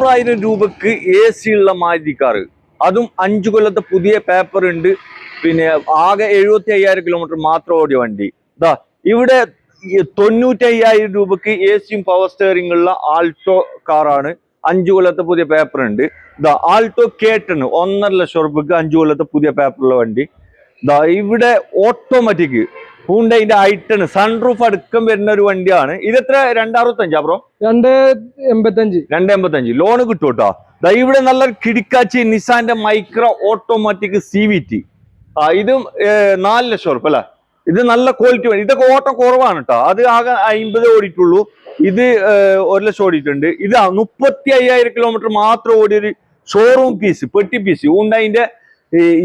90,000 രൂപക്ക് AC ഉള്ള Maruti car. അതും 5 കൊല്ലത്തെ പുതിയ പേപ്പർ ഉണ്ട്. പിന്നെ ആകെ 75,000 കിലോമീറ്റർ മാത്രം ഓടിയ വണ്ടി. ഇതാ ഇവിടെ 95,000 രൂപക്ക് AC പവർ സ്റ്റിയറിംഗ് ഉള്ള ആൾട്ടോ കാറാണ്. 5 കൊല്ലത്തെ പുതിയ പേപ്പർ ഉണ്ട്. ഇതാ ആൾട്ടോ K10 1.5 ലക്ഷം രൂപക്ക് 5 കൊല്ലത്തെ പുതിയ പേപ്പറുള്ള വണ്ടി. ഇതാ ഇവിടെ ഓട്ടോമാറ്റിക് ഹൂണ്ടൈന്റെ i10 സൺറൂഫ് അടക്കം വരുന്ന ഒരു വണ്ടിയാണ്. ഇത് എത്ര 265 ബ്രോ? 285 ലോണ് കിട്ടും കേട്ടോ. ഇവിടെ നല്ല കിടിക്കാച്ചി നിസാന്റെ മൈക്രോ ഓട്ടോമാറ്റിക് CVT. ഇതും 4 ലക്ഷം ഉറപ്പ് അല്ലെ. ഇത് നല്ല ക്വാളിറ്റി വണ്ടി. ഇതൊക്കെ ഓട്ടം കുറവാണ് കേട്ടോ. അത് ആകെ 50 ഓടിയിട്ടുള്ളൂ. ഇത് 1 ലക്ഷം ഓടിയിട്ടുണ്ട്. ഇത് 35,000 കിലോമീറ്റർ മാത്രം ഓടിയൊരു ഷോറൂം പീസ്, പെട്ടി പീസ് ഹൂണ്ടൈന്റെ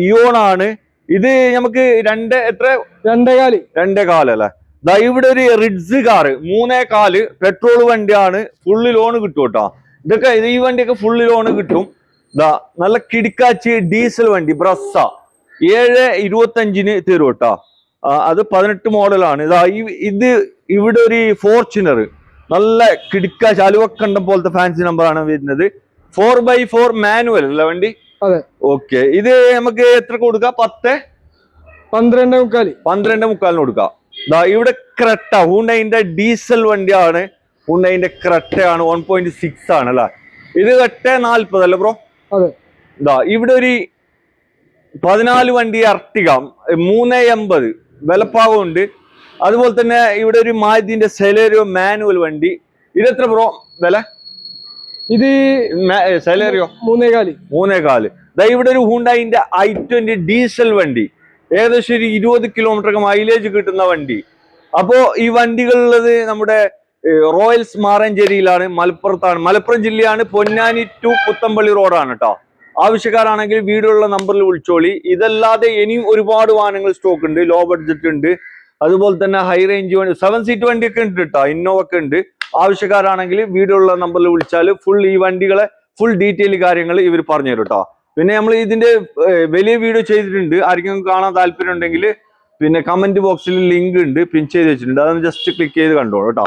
ഇയോൺ ആണ്. ഇത് നമുക്ക് 2.4 അല്ലെ. ഇവിടെ ഒരു റിഡ്സ് കാറ് 3.4 പെട്രോൾ വണ്ടിയാണ്. ഫുള്ള് ലോണ് കിട്ടും കേട്ടോ. ഇതൊക്കെ ഈ വണ്ടിയൊക്കെ ഫുള്ള് ലോണ് കിട്ടും. നല്ല കിടിക്കാച്ചി ഡീസൽ വണ്ടി ബ്രസ്സ 7.25 തരും കേട്ടോ. അത് 18 മോഡലാണ്. ഇത് ഇവിടെ ഒരു ഫോർച്യൂണർ നല്ല കിടിക്കാച്ചി അലുവക്കണ്ടം പോലത്തെ ഫാൻസി നമ്പറാണ് വരുന്നത്. 4x4 മാനുവൽ അല്ല വണ്ടി. ഓക്കെ, ഇത് നമുക്ക് എത്ര കൊടുക്കാം? 12.3 കൊടുക്കാം. ഇവിടെ ക്രെട്ട ഹൂണ്ടൈന്റെ ഡീസൽ വണ്ടിയാണ്. ഹൂണ്ടൈന്റെ ക്രെട്ടയാണ്. 1.6 ആണ് അല്ലെ. ഇത് 8.40 അല്ലേ ബ്രോ? ഇവിടെ ഒരു 14 വണ്ടി അർട്ടിക 3.80 വിലപ്പാകമുണ്ട്. അതുപോലെ തന്നെ ഇവിടെ ഒരു മാരുതിന്റെ സെലേറിയോ മാനുവൽ വണ്ടി. ഇതെത്ര ബ്രോ വില? ഇത് സെലേറിയോ 3.4. ഇവിടെ ഒരു ഹൂണ്ടൈന്റെ i20 ഡീസൽ വണ്ടി, ഏകദേശം ഒരു 20 കിലോമീറ്റർ മൈലേജ് കിട്ടുന്ന വണ്ടി. അപ്പോ ഈ വണ്ടികളുള്ളത് നമ്മുടെ റോയൽസ് മാറഞ്ചേരിയിലാണ്, മലപ്പുറത്താണ്. മലപ്പുറം ജില്ലയാണ്. പൊന്നാനി ടു പുത്തമ്പള്ളി റോഡാണ് കേട്ടോ. ആവശ്യക്കാരാണെങ്കിൽ വീടുള്ള നമ്പറിൽ വിളിച്ചോളി. ഇതല്ലാതെ ഇനിയും ഒരുപാട് വാഹനങ്ങൾ സ്റ്റോക്ക് ഉണ്ട്. ലോ ബഡ്ജറ്റ് ഉണ്ട്. അതുപോലെ തന്നെ ഹൈ റേഞ്ച് വണ്ടി 7 സീറ്റ് വണ്ടിയൊക്കെ ഉണ്ട് കേട്ടോ. ഇന്നോവ ഒക്കെ ഉണ്ട്. ആവശ്യക്കാരാണെങ്കിൽ വീടുള്ള നമ്പറിൽ വിളിച്ചാൽ ഈ വണ്ടികളെ ഫുൾ ഡീറ്റെയിൽ കാര്യങ്ങൾ ഇവർ പറഞ്ഞു തരും കേട്ടോ. പിന്നെ നമ്മൾ ഇതിന്റെ വലിയ വീഡിയോ ചെയ്തിട്ടുണ്ട്. ആർക്കും കാണാൻ താല്പര്യം ഉണ്ടെങ്കിൽ പിന്നെ കമന്റ് ബോക്സിൽ ലിങ്ക് ഉണ്ട്, പിൻ ചെയ്ത് വെച്ചിട്ടുണ്ട്. അതൊന്ന് ജസ്റ്റ് ക്ലിക്ക് ചെയ്ത് കണ്ടോളൂ കേട്ടോ.